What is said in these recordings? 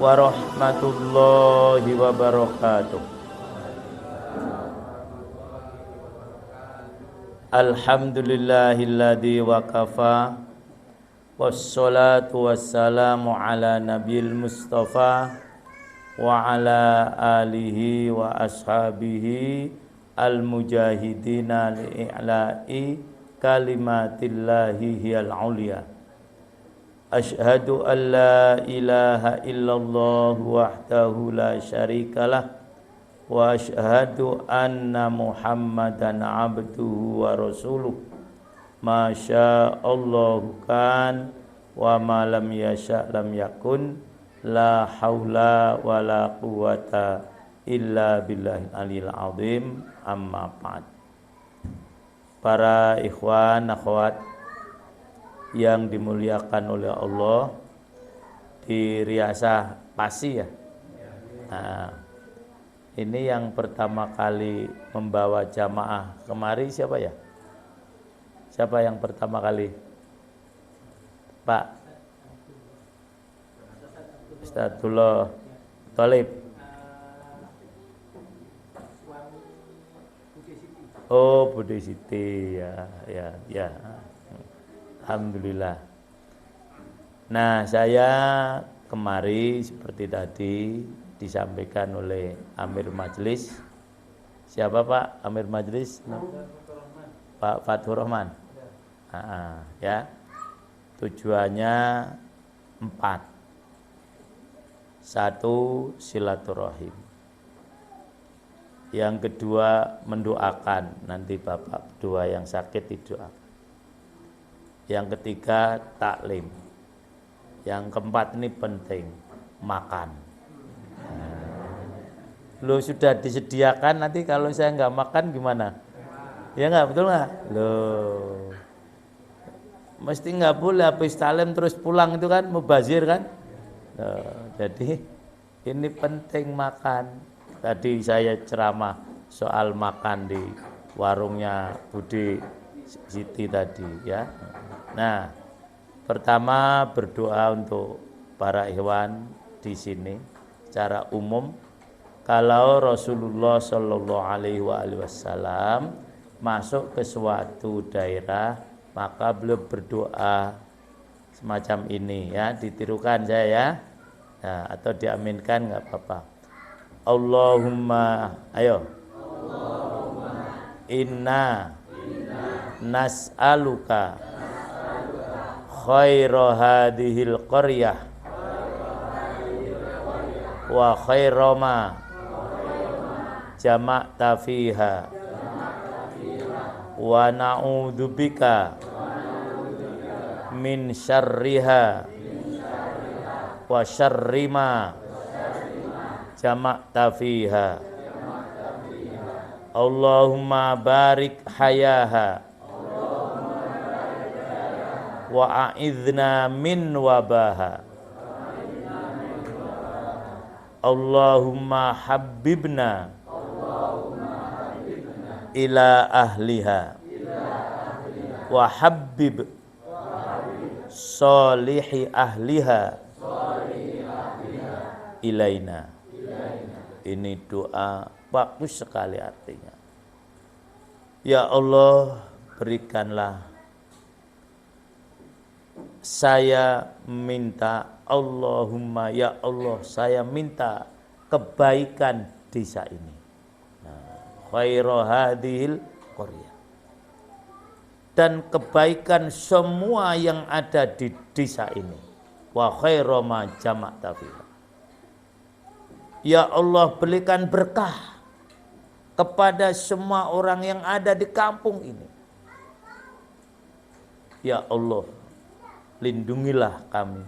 warahmatullahi wabarakatuh. Alhamdulillahilladzi waqafa wassalatu wassalamu ala nabiyil mustafa wa ala alihi wa ashabihi al-mujahidina li'i'la'i kalimatillahi hiyal ulia. Asyhadu an la ilaha illallah wahdahu la syarikalah wa asyhadu anna Muhammadan abduhu wa rasuluh. Masya Allah kan wa ma lam yasha lam yakun, la haula wa la quwata illa billahil aliyil azim. Amma ba'd. Para ikhwan akhwat yang dimuliakan oleh Allah di Riasah Pasi ya. Nah, ini yang pertama kali membawa jamaah kemari siapa ya? Siapa yang pertama kali? Pak Ustadzullah Thalib. Oh, Budi Siti ya. Alhamdulillah. Nah, saya kemari seperti tadi disampaikan oleh Amir Majlis. Siapa Pak Amir Majlis? Pak Fathur Rahman. Ya. Tujuannya 4. 1. Silaturahim. Yang kedua mendoakan, nanti Bapak dua yang sakit didoakan. Yang ketiga taklim. Yang keempat ini penting, makan. Lo sudah disediakan, nanti kalau saya nggak makan gimana? Ya nggak, betul nggak? Loh, mesti nggak boleh habis taklim terus pulang itu kan mubazir kan? Loh, jadi ini penting makan. Tadi saya ceramah soal makan di warungnya Budi Siti tadi ya. Nah, pertama berdoa untuk para ikhwan di sini secara umum. Kalau Rasulullah Shallallahu Alaihi Wasallam masuk ke suatu daerah, maka beliau berdoa semacam ini ya, ditirukan saya ya, nah, atau diaminkan nggak apa-apa. Allahumma, ayo. Inna nas'aluka khaira hadhil qaryah wa khairama jama'ta fiha wa na'udzubika min syarriha wa syarrima jama'ta fiha. Allahumma barik hayaha wa a'idna min wabaha. Allahumma habibna ila ahliha wa habib solihi ahliha ilaina. Ini doa bagus sekali artinya. Ya Allah, berikanlah saya minta, Allahumma ya Allah, saya minta kebaikan desa ini. Khairu hadhil qaryah. Dan kebaikan semua yang ada di desa ini. Wa khairu ma jama'ta fiha. Ya Allah, berikan berkah kepada semua orang yang ada di kampung ini. Ya Allah, lindungilah kami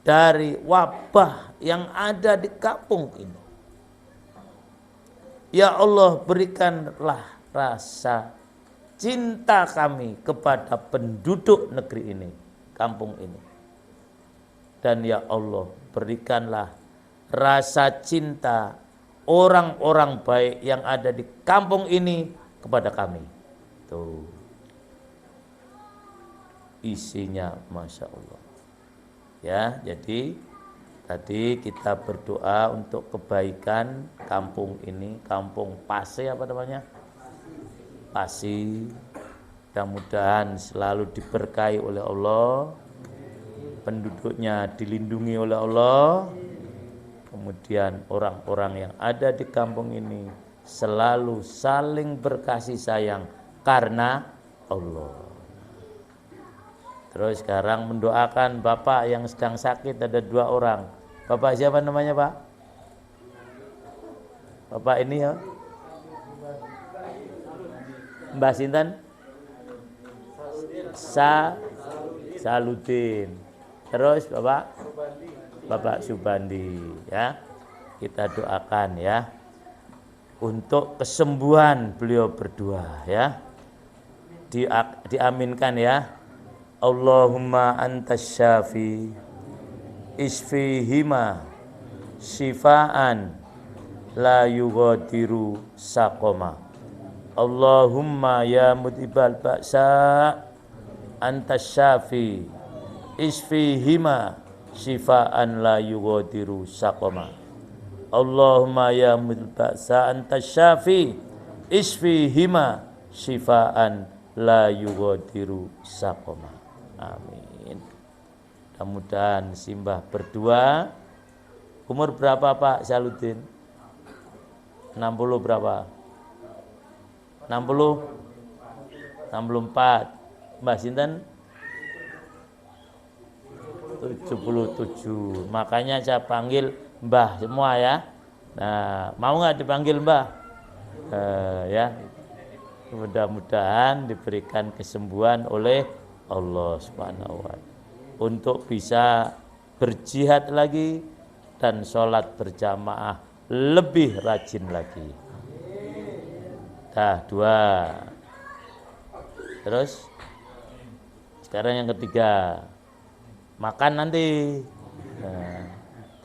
dari wabah yang ada di kampung ini. Ya Allah, berikanlah rasa cinta kami kepada penduduk negeri ini, kampung ini. Dan ya Allah, berikanlah rasa cinta orang-orang baik yang ada di kampung ini kepada kami. Tuh, isinya Masya Allah. Ya, jadi Tadi kita berdoa untuk kebaikan kampung ini, kampung Pase apa namanya? Pasi. Mudah-mudahan selalu diberkahi oleh Allah, penduduknya dilindungi oleh Allah, kemudian orang-orang yang ada di kampung ini selalu saling berkasih sayang karena Allah. Terus sekarang mendoakan Bapak yang sedang sakit, ada 2 orang. Bapak siapa namanya Pak? Bapak ini ya? Mbah Sinten? Saludin. Terus Bapak Subandi ya. Kita doakan ya untuk kesembuhan beliau berdua ya. Diaminkan ya. Allahumma antas syafi isfihima syifaan la yughadiru saqoma. Allahumma ya mudibal ba'sa antas syafi isfihima syifaan la yughadiru saqoma. Allahumma ya mudibal ba'sa antas syafi isfihima syifaan la yughadiru saqoma. Amin. Mudah-mudahan simbah berdua. Umur berapa Pak Saludin? 60 berapa? 60? 64. Mbah Sinten 77. Makanya saya panggil Mbah semua ya. Nah, mau nggak dipanggil Mbah? Ya. Mudah-mudahan diberikan kesembuhan oleh Allah Subhanahu wa ta'ala untuk bisa berjihad lagi dan sholat berjamaah lebih rajin lagi. Dah 2. Terus sekarang yang ketiga, makan nanti. Nah,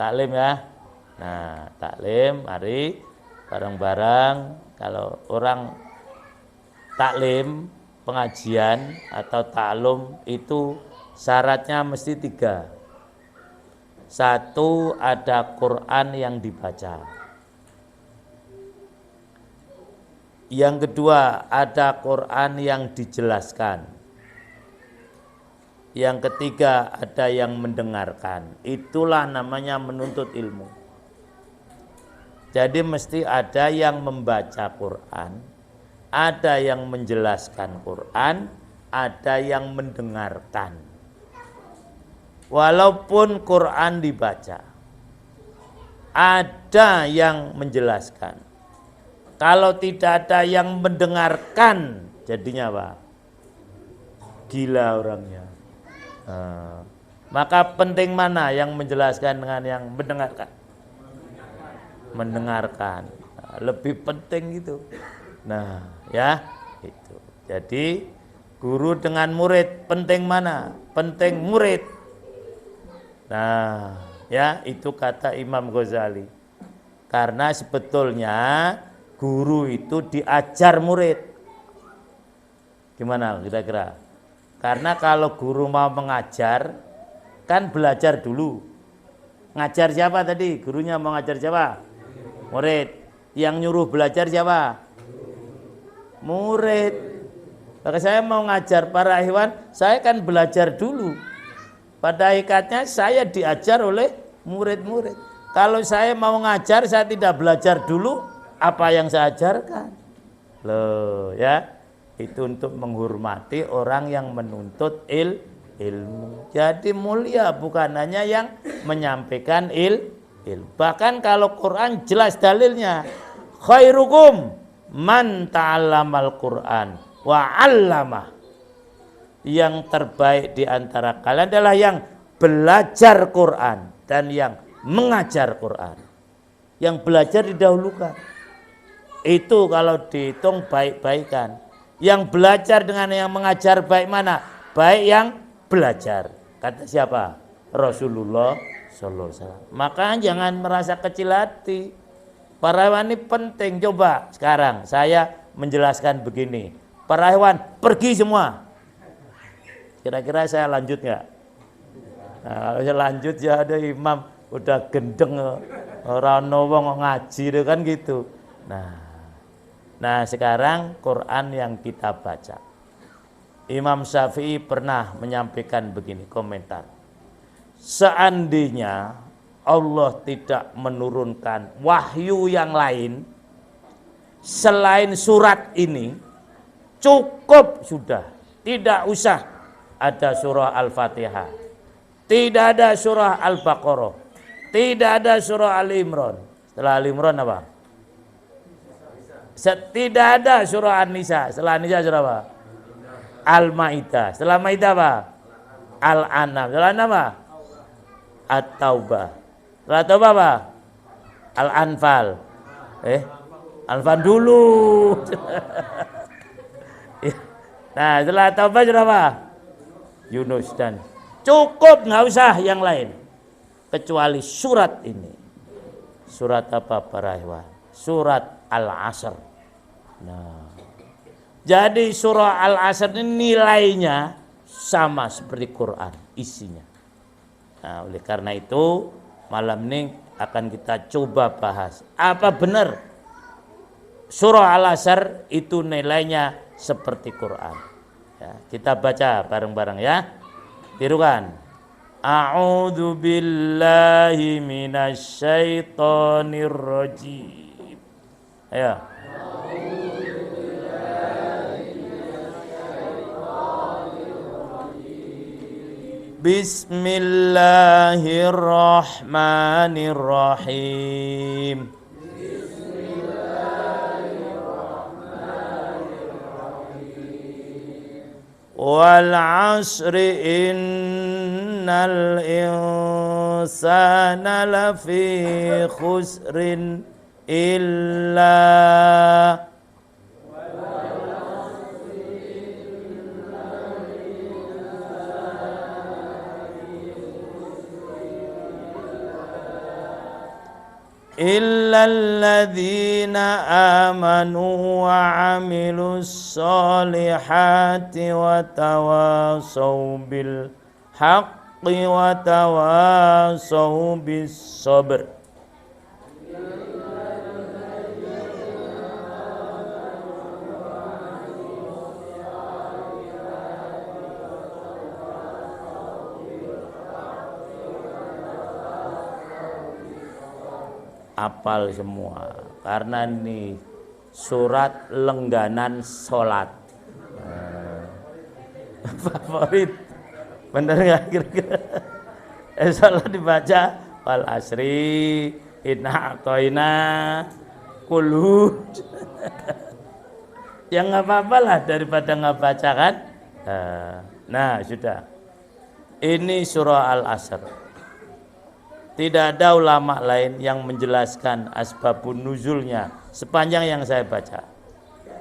taklim ya. Nah, taklim, mari bareng-bareng. Kalau orang taklim, pengajian atau taklum itu syaratnya mesti 3. 1, ada Quran yang dibaca. Yang kedua, ada Quran yang dijelaskan. Yang ketiga, ada yang mendengarkan. Itulah namanya menuntut ilmu. Jadi mesti ada yang membaca Quran, ada yang menjelaskan Quran, ada yang mendengarkan. Walaupun Quran dibaca, ada yang menjelaskan. Kalau tidak ada yang mendengarkan, jadinya apa? Gila orangnya. Maka penting mana yang menjelaskan dengan yang mendengarkan? Mendengarkan. Lebih penting gitu. Nah, ya, itu. Jadi guru dengan murid penting mana? Penting murid. Nah, ya, itu kata Imam Ghazali. Karena sebetulnya guru itu diajar murid. Gimana kira-kira? Karena kalau guru mau mengajar, kan belajar dulu. Ngajar siapa tadi? Gurunya mau ngajar siapa? Murid. Yang nyuruh belajar siapa? Murid. Maka saya mau ngajar para hewan, saya kan belajar dulu. Pada hakikatnya saya diajar oleh murid-murid. Kalau saya mau ngajar, saya tidak belajar dulu apa yang saya ajarkan. Loh, ya. Itu untuk menghormati orang yang menuntut ilmu. Jadi mulia bukan hanya yang menyampaikan ilmu. Bahkan kalau Quran jelas dalilnya. Khairukum man ta'allamal Quran wa 'allamah. Yang terbaik di antara kalian adalah yang belajar Quran dan yang mengajar Quran. Yang belajar didahulukan. Itu kalau dihitung baik-baikan. Yang belajar dengan yang mengajar baik mana? Baik yang belajar. Kata siapa? Rasulullah sallallahu alaihi wasallam. Maka jangan merasa kecil hati. Para hewan ini penting. Coba sekarang saya menjelaskan begini. Para hewan pergi semua. Kira-kira saya lanjut nggak? Nah, kalau saya lanjut ya ada imam udah gendeng ora ono wong ngaji kan gitu. Nah, sekarang Quran yang kita baca. Imam Syafi'i pernah menyampaikan begini komentar. Seandainya Allah tidak menurunkan wahyu yang lain selain surat ini, cukup sudah. Tidak usah ada surah Al-Fatihah. Tidak ada surah Al-Baqarah. Tidak ada surah Al-Imran. Setelah Al-Imran apa? Tidak ada surah An-Nisa. Setelah An-Nisa surah apa? Al-Maidah. Setelah Maidah apa? Al-An'am. Setelah An'am apa? At-Taubah. Setelah Taubah apa? Al-Anfal. Al-Anfal dulu. Nah, setelah Taubah surah apa? Yunus dan cukup, nggak usah yang lain kecuali surat ini. Surat apa para hewan? Surat Al-Asr. Nah, jadi surah Al-Asr ini nilainya sama seperti Quran isinya. Nah, oleh karena itu malam ini akan kita coba bahas apa benar surah Al-Asr itu nilainya seperti Quran. Ya, kita baca bareng-bareng ya. Tirukan. A'udzu billahi minasyaitonir rajim. Ayo. Bismillahirrahmanirrahim. Wal 'asri innal insana lafi khusrin illa illalladzina amanu wa amilus solihati wa tawasaw bil haqqi wa tawasaw bis sabr. Apal semua karena ini surat lengganan sholat. Favorit bener nggak kira-kira? Sholat dibaca wal asri inna atoina kulud. Ya nggak apa-apa lah daripada nggak baca kan. Nah sudah, ini surah Al-Asr. Tidak ada ulama lain yang menjelaskan asbabun nuzulnya sepanjang yang saya baca,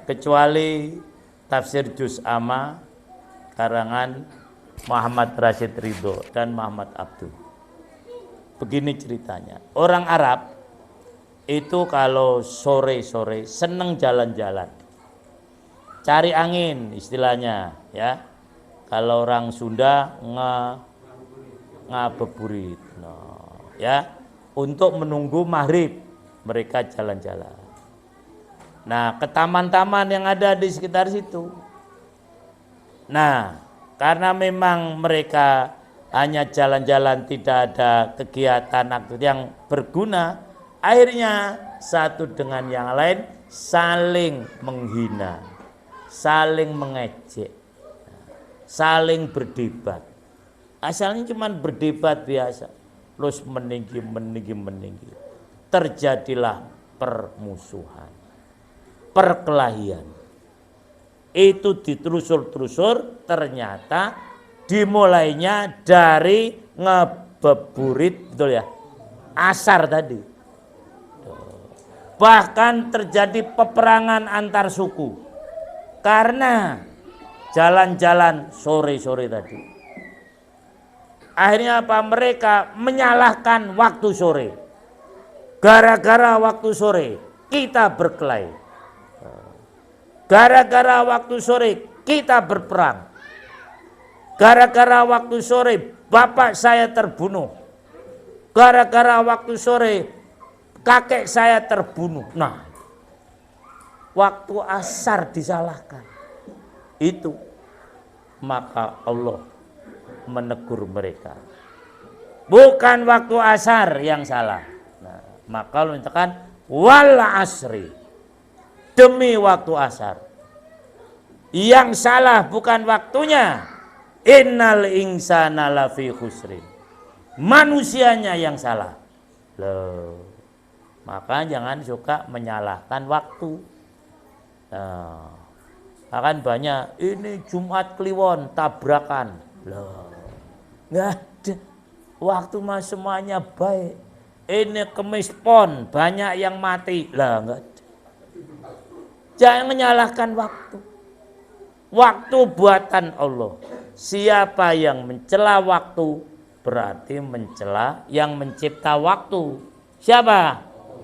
kecuali tafsir Juz Amma karangan Muhammad Rashid Ridho dan Muhammad Abduh. Begini ceritanya, orang Arab itu kalau sore-sore seneng jalan-jalan, cari angin istilahnya ya. Kalau orang Sunda ngabeburit. Ya, untuk menunggu maghrib mereka jalan-jalan. Nah, ke taman-taman yang ada di sekitar situ. Nah, karena memang mereka hanya jalan-jalan, tidak ada kegiatan aktivitas yang berguna, akhirnya satu dengan yang lain saling menghina, saling mengejek, saling berdebat. Asalnya cuma berdebat biasa. Terus meninggi. Terjadilah permusuhan, perkelahian. Itu diterusur ternyata dimulainya dari ngebeburit, betul ya, asar tadi. Bahkan terjadi peperangan antar suku karena jalan-jalan sore-sore tadi. Akhirnya apa? Mereka menyalahkan waktu sore. Gara-gara waktu sore kita berkelahi. Gara-gara waktu sore kita berperang. Gara-gara waktu sore bapak saya terbunuh. gara-gara waktu sore kakek saya terbunuh. Nah, waktu asar disalahkan. Itu maka Allah menegur mereka. Bukan waktu asar yang salah. Nah, maka Allah menyatakan wal asri, demi waktu asar. Yang salah bukan waktunya. Innal insana lafi khusrin. Manusianya yang salah. Loh. Maka jangan suka menyalahkan waktu. Nah, akan banyak ini Jumat Kliwon tabrakan. Loh. Enggak ada. Waktu mah semuanya baik. Ini Kemis Pon banyak yang mati. Lah enggak ada. Jangan menyalahkan waktu. Waktu buatan Allah. Siapa yang mencela waktu berarti mencela yang mencipta waktu. Siapa?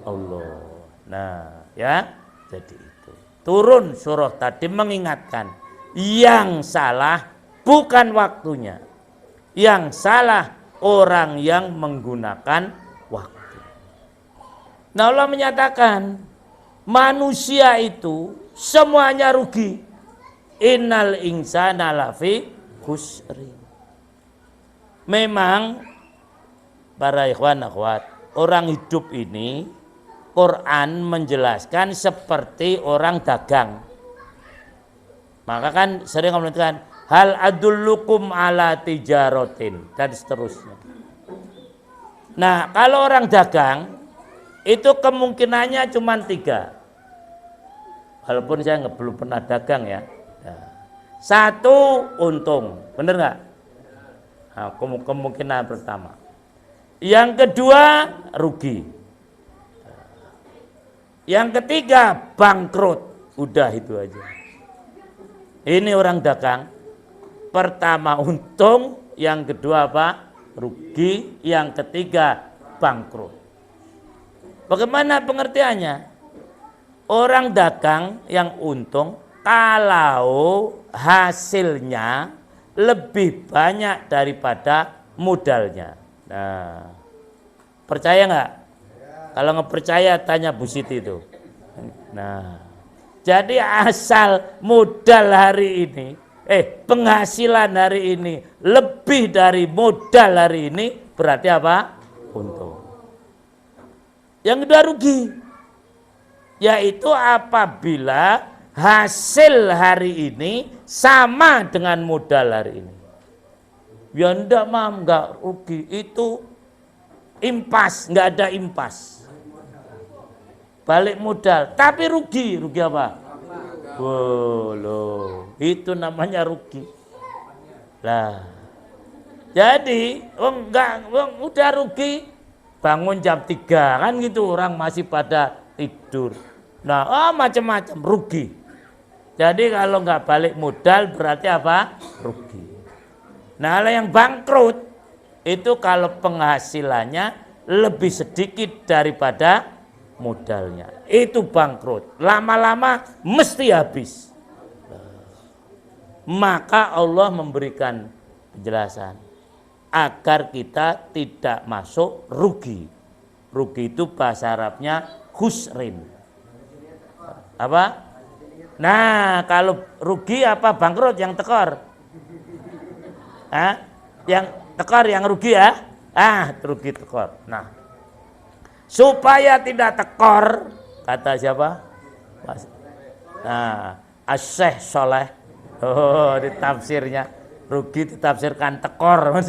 Allah. Nah, ya. Jadi itu. Turun surah tadi mengingatkan yang salah bukan waktunya. Yang salah orang yang menggunakan waktu. Nah, Allah menyatakan manusia itu semuanya rugi. Innal insana lafi khusri. Memang para ikhwan akhwat, orang hidup ini Quran menjelaskan seperti orang dagang. Maka kan sering mengatakan hal adullukum ala tijaratin dan seterusnya. Nah, kalau orang dagang itu kemungkinannya cuma 3. Walaupun saya belum pernah dagang ya. Satu, untung, bener nggak? Nah, kemungkinan pertama. Yang kedua, rugi. Yang ketiga, bangkrut. Udah itu aja. Ini orang dagang. Pertama untung, yang kedua apa? Rugi, yang ketiga bangkrut. Bagaimana pengertiannya? Orang dagang yang untung kalau hasilnya lebih banyak daripada modalnya. Nah, percaya nggak? Kalau nggak percaya tanya Bu Siti itu. Nah, jadi asal modal hari ini, penghasilan hari ini lebih dari modal hari ini berarti apa? Untung. Yang kedua rugi, yaitu apabila hasil hari ini sama dengan modal hari ini. Ya enggak mam, enggak rugi, itu impas, enggak ada impas. Balik modal, tapi rugi, rugi apa? Loh, itu namanya rugi. Lah, jadi, udah rugi, bangun jam 3 kan gitu, orang masih pada tidur. Nah, macam-macam rugi. Jadi kalau nggak balik modal berarti apa? Rugi. Nah, kalau yang bangkrut itu kalau penghasilannya lebih sedikit daripada modalnya. Itu bangkrut. Lama-lama mesti habis. Maka Allah memberikan penjelasan agar kita tidak masuk rugi. Rugi itu bahasa Arabnya khusrin. Apa? Nah, kalau rugi apa bangkrut yang tekor? Yang tekor yang rugi ya? Rugi tekor. Nah, supaya tidak tekor, kata siapa? Nah, As-Syekh Soleh. Di tafsirnya rugi ditafsirkan tekor.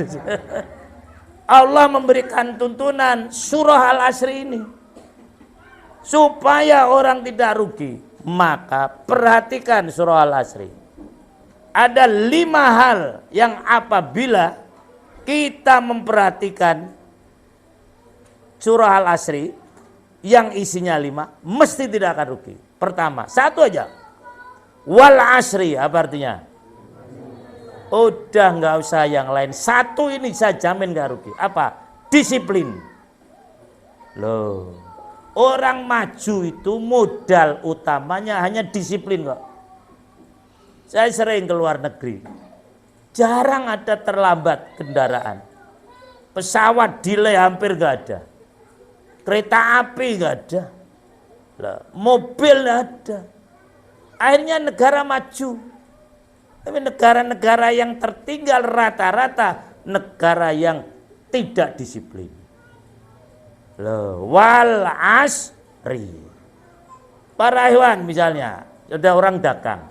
Allah memberikan tuntunan surah Al-Asri ini supaya orang tidak rugi. Maka perhatikan surah Al-Asri. Ada 5 hal yang apabila kita memperhatikan surah Al-Asri yang isinya 5, mesti tidak akan rugi. Pertama, 1 aja. Wal asri, apa artinya? Udah nggak usah yang lain. 1 ini saya jamin nggak rugi. Apa? Disiplin. Loh. Orang maju itu modal utamanya hanya disiplin kok. Saya sering ke luar negeri. Jarang ada terlambat kendaraan. pesawat delay hampir nggak ada, kereta api nggak ada, lah, mobil nggak ada. Akhirnya negara maju. Tapi negara-negara yang tertinggal rata-rata negara yang tidak disiplin. Loh, wal asri. Para hewan misalnya, ada orang dagang.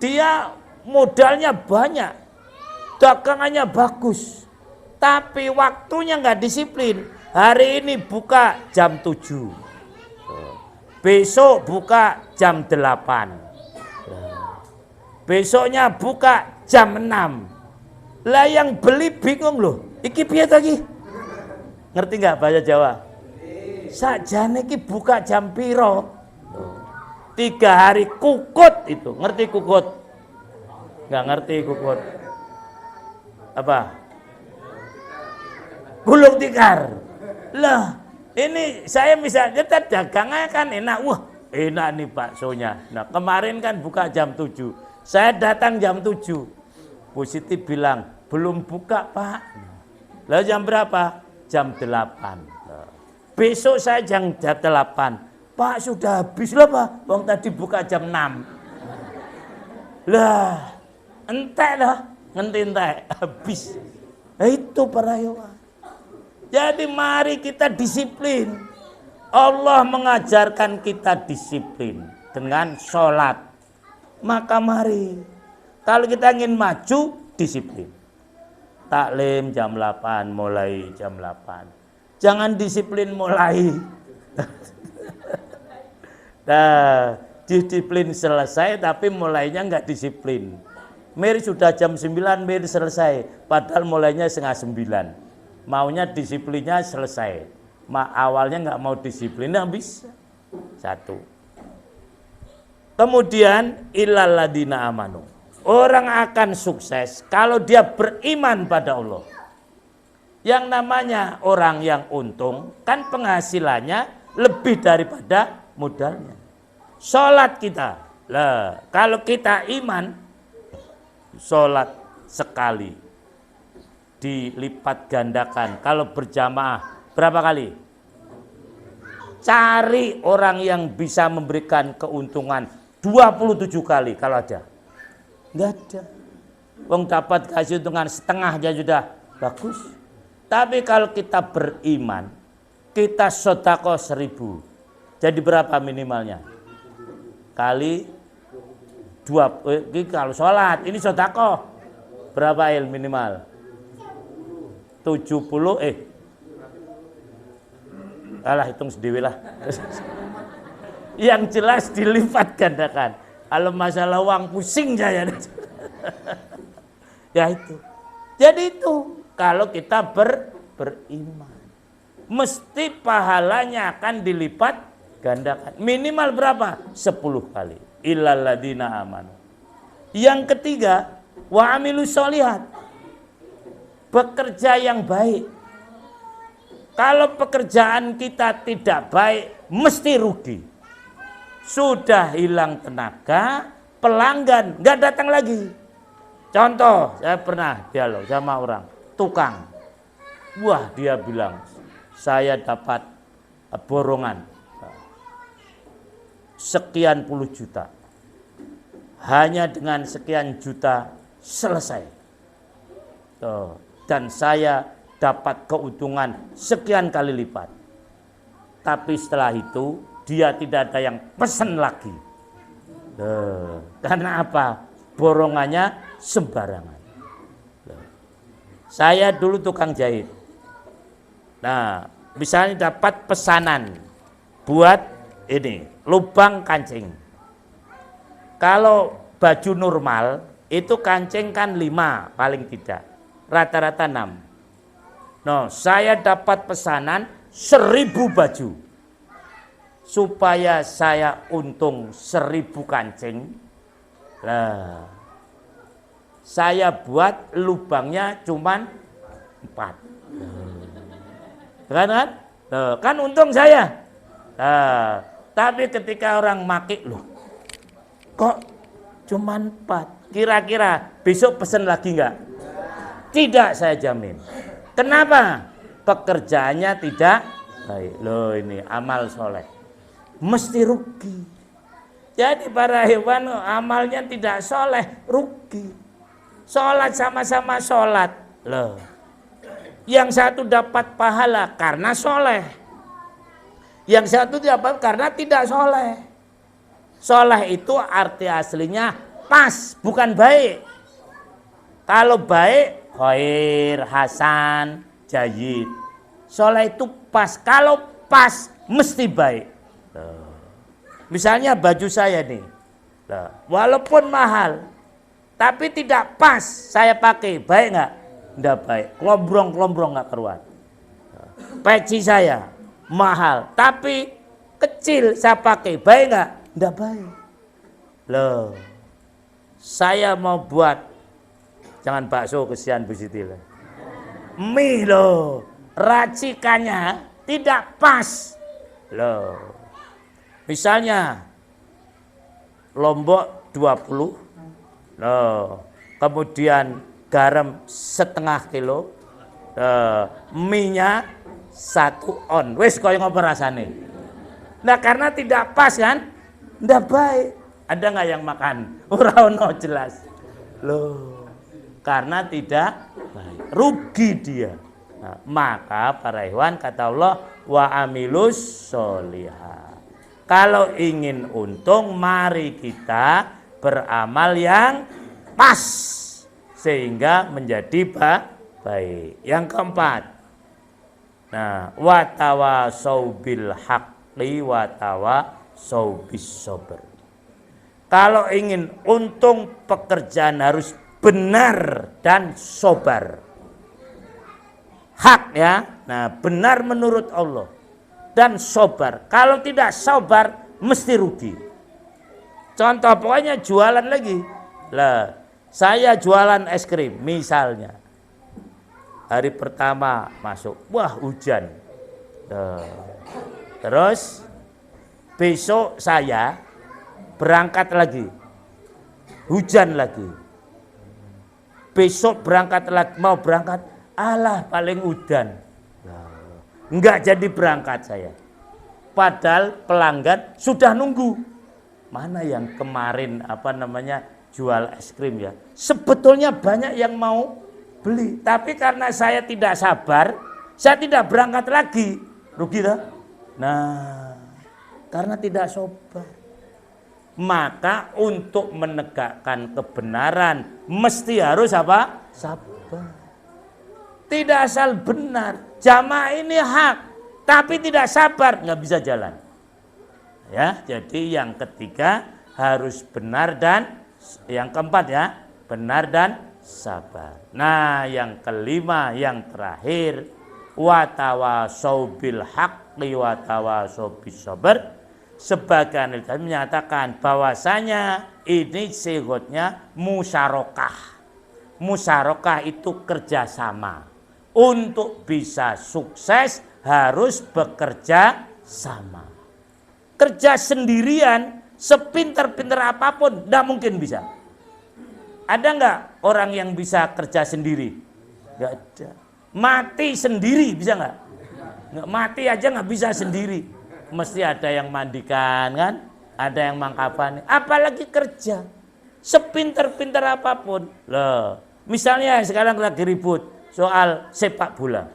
Dia modalnya banyak, dagangannya bagus, tapi waktunya nggak disiplin. Hari ini buka jam 7, besok buka jam 8. Besoknya buka jam 6. Lah yang beli bingung loh. Iki piye lagi? Ngerti nggak bahasa Jawa? Sakjane iki buka jam piro? 3 hari kukut itu. Ngerti kukut? Nggak ngerti kukut. Apa? Gulung tikar. Lah, ini saya misalnya dagangnya kan enak. Wah, enak nih baksonya. Nah, kemarin kan buka jam 7. Saya datang jam 7. Positif bilang, belum buka Pak. Lalu jam berapa? Jam 8. Besok saya jam 8. Pak sudah habis lah Pak. Wong tadi buka jam 6. Lah, entek lah. Ngentintek. Habis. Nah, itu para hewan. Jadi mari kita disiplin. Allah mengajarkan kita disiplin dengan sholat. Maka mari, kalau kita ingin maju, disiplin. Taklim jam 8, mulai jam 8. Jangan disiplin mulai. Nah, disiplin selesai tapi mulainya enggak disiplin. Mir sudah jam 9, mir selesai. Padahal mulainya setengah 9. Maunya disiplinnya selesai. Awalnya enggak mau disiplin, enggak bisa. 1. Kemudian ilaladina amanu. Orang akan sukses kalau dia beriman pada Allah. Yang namanya orang yang untung kan penghasilannya lebih daripada modalnya. Sholat kita. Lah, kalau kita iman, sholat sekali dilipat gandakan. Kalau berjamaah berapa kali? Cari orang yang bisa memberikan keuntungan 27 kali kalau ada. Enggak ada. Wong dapat kasih untungan setengah aja sudah bagus. Tapi kalau kita beriman, kita sedekah 1000. Jadi berapa minimalnya? Kali 2, kalau sholat ini sedekah berapa minimal? 70 alah hitung sendiri lah. Yang jelas dilipat gandakan. Kalau masalah uang pusing saya. Ya itu. Jadi itu kalau kita beriman, mesti pahalanya akan dilipat gandakan. Minimal berapa? 10 kali. Illal ladina amanu. Yang ketiga, wa amilus sholihat. Bekerja yang baik. Kalau pekerjaan kita tidak baik, mesti rugi. Sudah hilang tenaga, pelanggan nggak datang lagi. Contoh, saya pernah dialog sama orang tukang. Wah, dia bilang, saya dapat borongan sekian puluh juta. Hanya dengan sekian juta selesai. Dan saya dapat keuntungan sekian kali lipat. Tapi setelah itu dia tidak ada yang pesan lagi. Karena apa? Borongannya sembarangan. Saya dulu tukang jahit. Nah, misalnya dapat pesanan buat ini, lubang kancing. Kalau baju normal itu kancing kan 5 paling tidak. Rata-rata 6. No, saya dapat pesanan 1000 baju. Supaya saya untung 1000 kancing. Lah, saya buat lubangnya cuman 4. Kan? Kan untung saya. Tapi ketika orang make, loh, kok cuman 4? Kira-kira besok pesen lagi enggak? Tidak, saya jamin. Kenapa? Pekerjaannya tidak baik. Loh, ini amal soleh mesti rugi. Jadi para hewan amalnya tidak soleh, rugi. Sholat sama-sama sholat. Loh, yang satu dapat pahala karena soleh, yang satu dapat karena tidak soleh. Soleh itu arti aslinya pas, bukan baik. Kalau baik, khair, hasan, jayyid. Soleh itu pas. Kalau pas, mesti baik. Misalnya baju saya nih, walaupun mahal, tapi tidak pas saya pakai, baik nggak? Nggak baik. Kelombrong nggak keluar. Peci saya mahal, tapi kecil saya pakai, baik nggak? Nggak baik. Loh, saya mau buat, jangan bakso kesian Bu Siti lah. Mie loh, racikannya tidak pas. Loh. Misalnya lombok 20, loh, kemudian garam setengah kilo, mie-nya 1 on. Wis koyo ngopo rasane. Nah, karena tidak pas kan? Ndak baik. Ada nggak yang makan? Ora ono jelas. Loh, karena tidak baik. Rugi dia. Nah, maka para hewan kata Allah wa amilus sholihah. Kalau ingin untung, mari kita beramal yang pas sehingga menjadi baik. Yang keempat, nah, watawasau bil haqqi watawasau bis sabr. Kalau ingin untung, pekerjaan harus benar dan sabar. Hak ya, nah benar menurut Allah. Dan sabar. Kalau tidak sabar mesti rugi. Contoh pokoknya jualan lagi. Lah, saya jualan es krim misalnya. Hari pertama masuk, wah hujan. Terus besok saya berangkat lagi. Hujan lagi. Besok berangkat lagi, mau berangkat, alah paling udan. Enggak jadi berangkat saya. Padahal pelanggan sudah nunggu. Mana yang kemarin jual es krim ya. Sebetulnya banyak yang mau beli. Tapi karena saya tidak sabar, saya tidak berangkat lagi. Rugi tak? Nah, karena tidak sabar. Maka untuk menegakkan kebenaran mesti harus apa? Sabar. Tidak asal benar. Jamaah ini hak, tapi tidak sabar, nggak bisa jalan. Ya, jadi yang ketiga harus benar dan yang keempat ya, benar dan sabar. Nah, yang kelima, yang terakhir, watawasau bil haqqi watawasau bis sabr. Sebagian ilmu menyatakan bahwasanya ini sigotnya musyarakah. Musyarakah itu kerjasama. Untuk bisa sukses harus bekerja sama. Kerja sendirian, sepinter-pinter apapun, tidak mungkin bisa. Ada nggak orang yang bisa kerja sendiri? Nggak ada. Mati sendiri bisa nggak? Nggak, mati aja nggak bisa sendiri. Mesti ada yang mandikan kan? Ada yang mangkapan. Apalagi kerja. Sepinter-pinter apapun. Loh, misalnya sekarang lagi ribut soal sepak bola.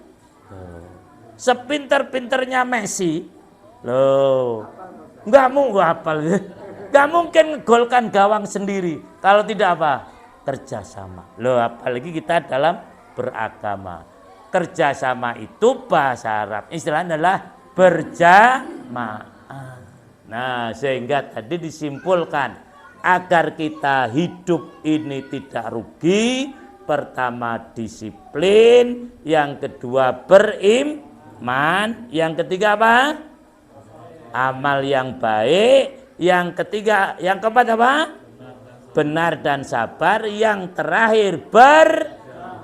Sepinter-pinternya Messi, loh, nggak mungkin golkan gawang sendiri kalau tidak apa? Kerjasama. Loh, apalagi kita dalam beragama. Kerjasama itu bahasa Arab istilahnya adalah berjamaah. Nah, sehingga tadi disimpulkan agar kita hidup ini tidak rugi. Pertama disiplin, yang kedua beriman, yang ketiga apa? Amal yang baik, yang ketiga, yang keempat apa? Benar dan sabar, yang terakhir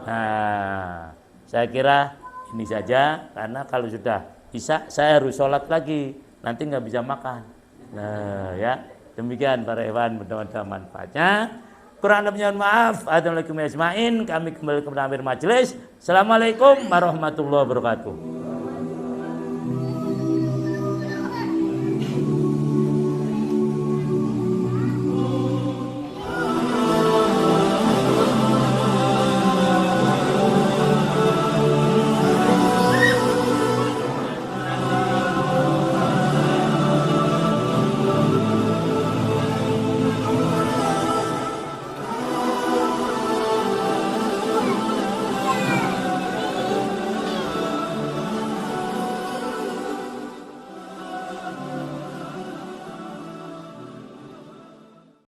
Nah, saya kira ini saja karena kalau sudah bisa saya harus sholat lagi, nanti nggak bisa makan. Nah, ya demikian para hewan, mudah-mudahan manfaatnya. Kurang lebihnya maaf. Assalamualaikum warahmatullahi wabarakatuh. Kami kembali ke majelis. Assalamualaikum warahmatullahi wabarakatuh.